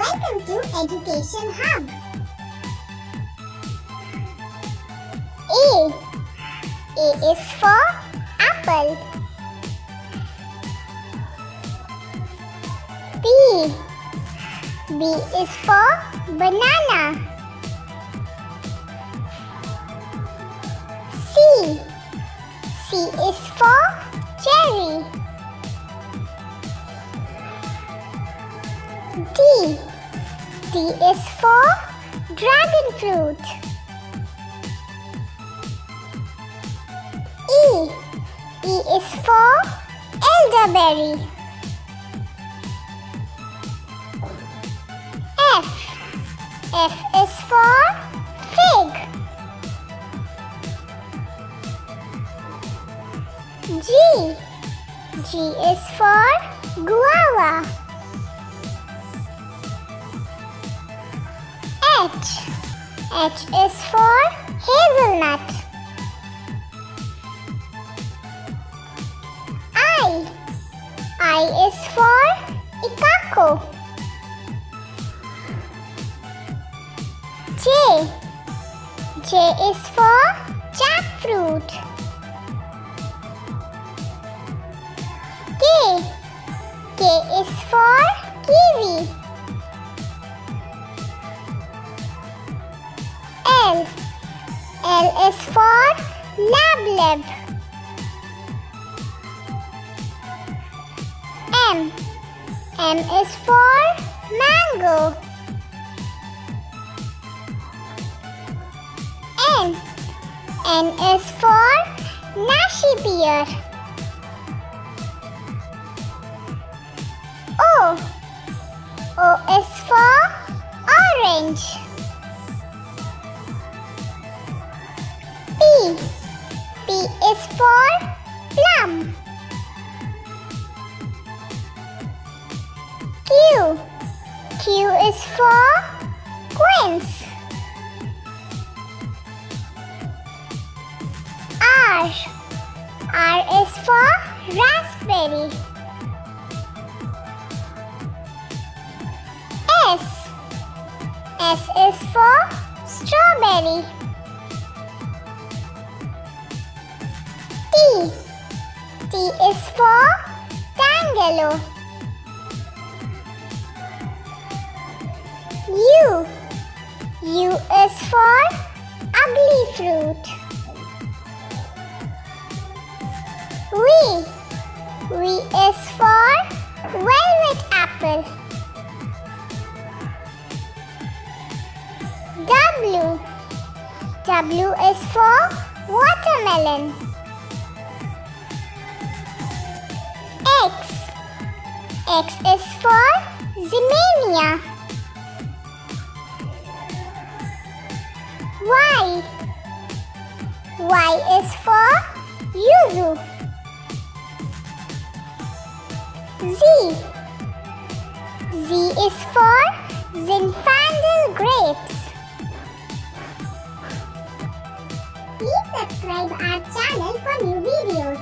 Welcome to Education Hub. A. A is for apple. B. B is for banana. C. C is for cherry. D. D is for dragon fruit. E. E is for elderberry. F. F is for fig. G. G is for guava. H. H is for hazelnut. I is for ikako. J. J is for jackfruit. K. K is for kiwi. L. L is for lab. M. M is for mango. N. N is for nashi pear. O. O is for orange. P. P is for plum. Q. Q is for quince. R. R is for raspberry. S. S is for strawberry. T. T is for tangelo. U. U is for ugly fruit. V. V is for velvet apple. W. W is for watermelon. X. X is for zinnia. Y. Y is for yuzu. Z. Z is for Zinfandel grapes. Please subscribe our channel for new videos.